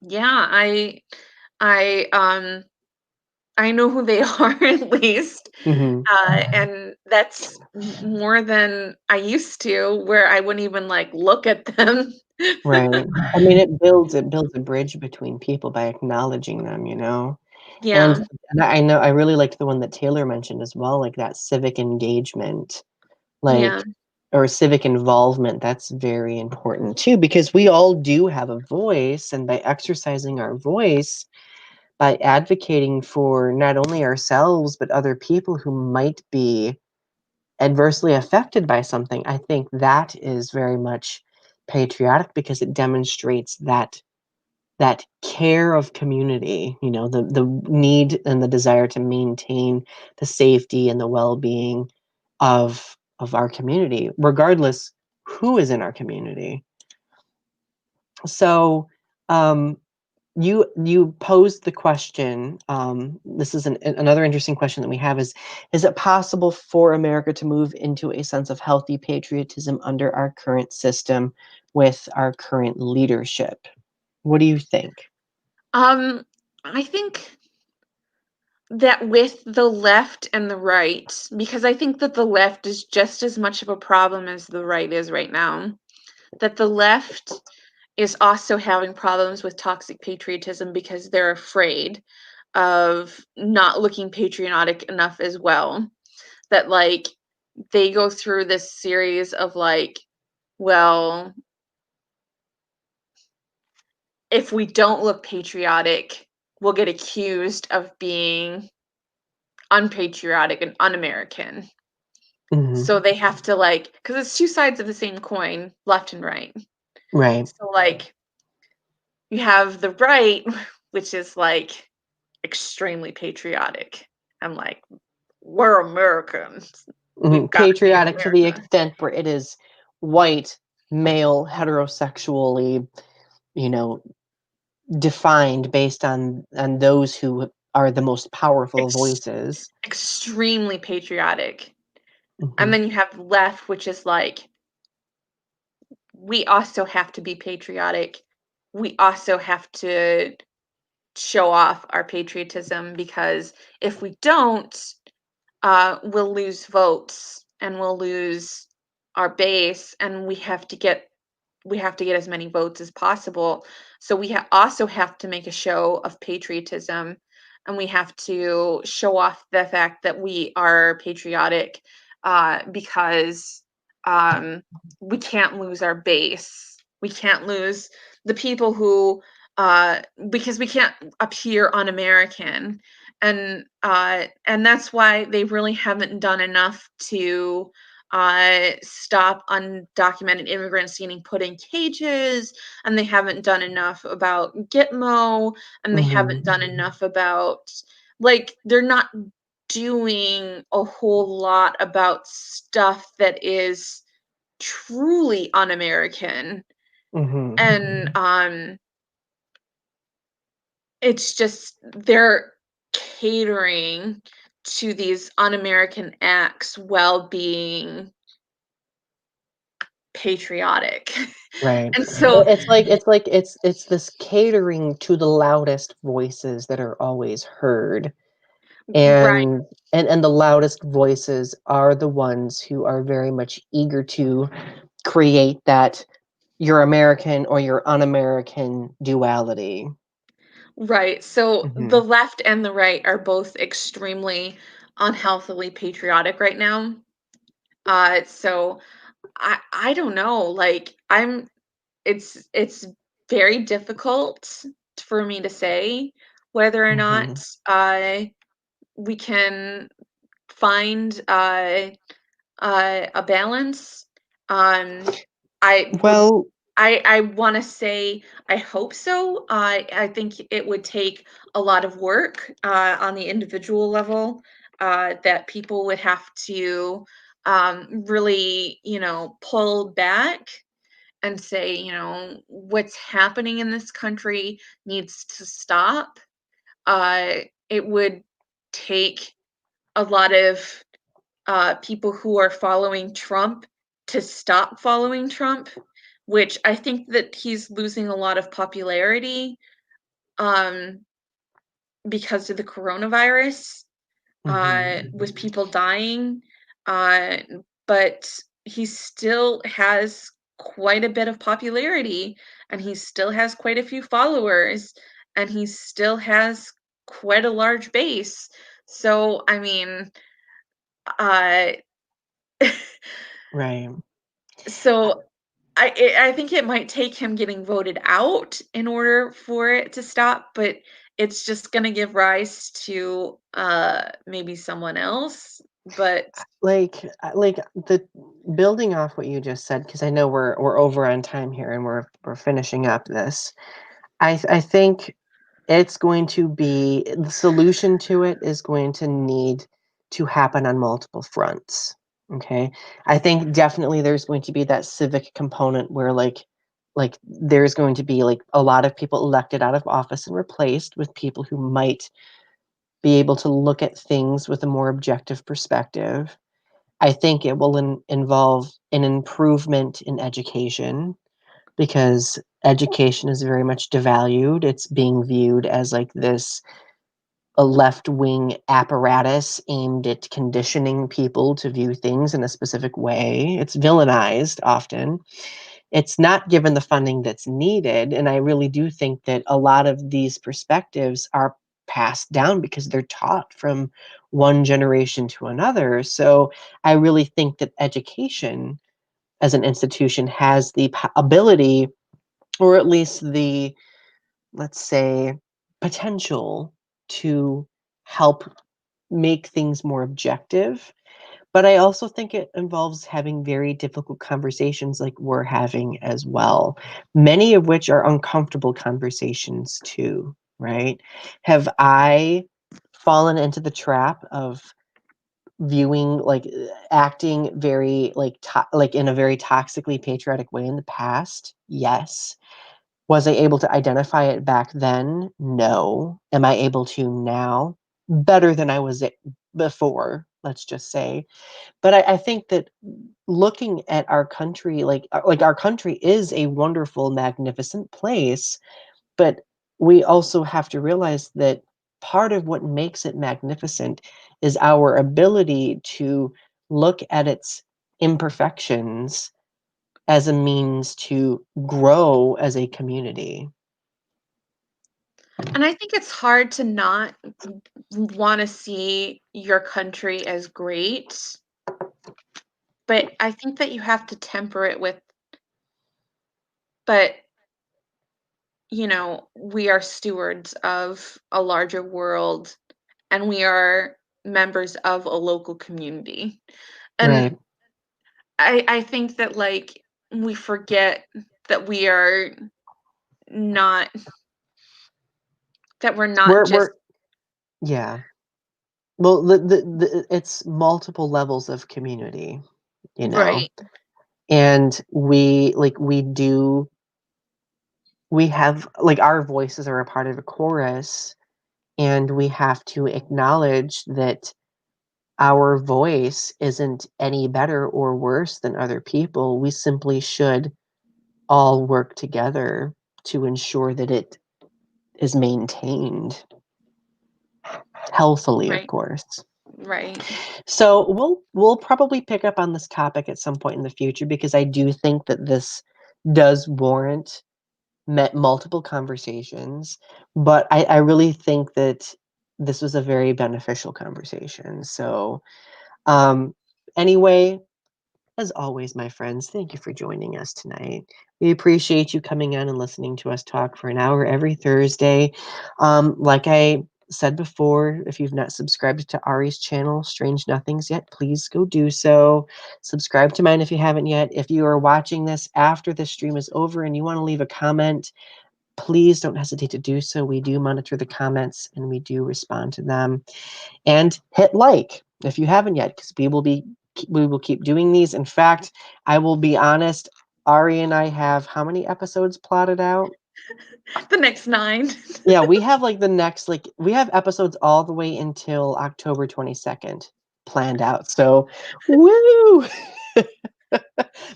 yeah, I I know who they are at least, Mhm. and that's more than I used to, where I wouldn't even like look at them. Right. I mean, it builds a bridge between people by acknowledging them, you know? And Yeah, and I know I really liked the one that Taylor mentioned as well, like that civic engagement, yeah, like or civic involvement, that's very important too, because we all do have a voice, and by exercising our voice, by advocating for not only ourselves, but other people who might be adversely affected by something, I think that is very much patriotic because it demonstrates that care of community, you know, the need and the desire to maintain the safety and the well-being of our community, regardless who is in our community. So, um, you posed the question. This is another interesting question that we have is it possible for America to move into a sense of healthy patriotism under our current system with our current leadership? What do you think? um, I think that with the left and the right, because I think that the left is just as much of a problem as the right is right now, that the left is also having problems with toxic patriotism because they're afraid of not looking patriotic enough as well. That like they go through this series of like, well, if we don't look patriotic, we'll get accused of being unpatriotic and un-American. Mhm. So they have to like, because it's two sides of the same coin, left and right. Right. So like you have the right, which is like extremely patriotic and like we're Americans. We've Mhm. got to be Patriotic to the America. extent where it is white, male, heterosexually, you know, defined based on those who are the most powerful Ex- voices. extremely patriotic. And Mhm. then you have left, which is like we also have to be patriotic. We also have to show off our patriotism because if we don't, we'll lose votes and we'll lose our base, and we have to get as many votes as possible. So we also have to make a show of patriotism, and we have to show off the fact that we are patriotic because um, we can't lose our base. We can't lose the people who, because we can't appear un-American, and that's why they really haven't done enough to stop undocumented immigrants getting put in cages, and they haven't done enough about Gitmo, and they haven't Mhm. done enough about like they're not doing a whole lot about stuff that is truly un-American. Mhm. And it's just they're catering to these un-American acts while being patriotic. Right. And so It's this catering to the loudest voices that are always heard. right, And the loudest voices are the ones who are very much eager to create that you're American or you're un-American duality. Right. So Hmm. the left and the right are both extremely unhealthily patriotic right now. So I don't know. Like it's very difficult for me to say whether or Hmm. not we can find a balance. Um, I would Well, I wanna say I hope so. I think it would take a lot of work, on the individual level, that people would have to, really, pull back and say, "What's happening in this country needs to stop." It would take a lot of people who are following Trump to stop following Trump, which I think that he's losing a lot of popularity um, because of the coronavirus, mhm. with people dying. Uh, but he still has quite a bit of popularity and he still has quite a few followers and he still has quite a large base. So, I mean, uh, Right. Uh, so I think it might take him getting voted out in order for it to stop, but it's just gonna give rise to, maybe someone else, but like the building off what you just said, because I know we're over on time here and we're finishing up this. I think it's going to be the solution to it is going to need to happen on multiple fronts. Okay. I think definitely there's going to be that civic component where like there's going to be like a lot of people elected out of office and replaced with people who might be able to look at things with a more objective perspective. I think it will involve an improvement in education because education is very much devalued. It's being viewed as like this a left wing apparatus aimed at conditioning people to view things in a specific way. It's villainized often. It's not given the funding that's needed. And I really do think that a lot of these perspectives are passed down because they're taught from one generation to another. So I really think that education as an institution has the ability, or at least the, let's say, potential to help make things more objective. But I also think it involves having very difficult conversations like we're having as well, many of which are uncomfortable conversations too, right? Have I fallen into the trap of viewing acting very like in a very toxically patriotic way in the past? Yes. Was I able to identify it back then? No. Am I able to now? Better than I was before, let's just say. But I think that looking at our country, like our country is a wonderful, magnificent place, but we also have to realize that part of what makes it magnificent is our ability to look at its imperfections as a means to grow as a community. and I think it's hard to not wanna see your country as great, but I think that you have to temper it with, but, we are stewards of a larger world, and we are members of a local community, and Right. I think that, like, we forget that we are not that we're not We're just yeah. Well, it's multiple levels of community, you know. right, And we have like our voices are a part of a chorus, and we have to acknowledge that our voice isn't any better or worse than other people. We simply should all work together to ensure that it is maintained healthily, of right, course. right. So we'll probably pick up on this topic at some point in the future because I do think that this does warrant multiple conversations, but I really think that this was a very beneficial conversation. So anyway, as always, my friends, thank you for joining us tonight. We appreciate you coming on and listening to us talk for an hour every Thursday. Like I said before, if you've not subscribed to Ari's channel, Strange Nothings, yet, please go do so. Subscribe to mine if you haven't yet. If you are watching this after the stream is over and you want to leave a comment, please don't hesitate to do so. We do monitor the comments and we do respond to them. And hit like if you haven't yet, because we will keep doing these. In fact, I will be honest, Ari and I have how many episodes plotted out? The next 9. Yeah, we have like the next, like we have episodes all the way until October 22nd planned out. So woo!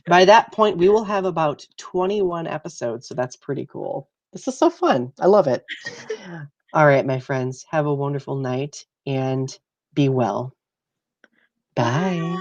By that point, we will have about 21 episodes. So that's pretty cool. This is so fun. I love it. All right, my friends, have a wonderful night and be well. Bye. Bye.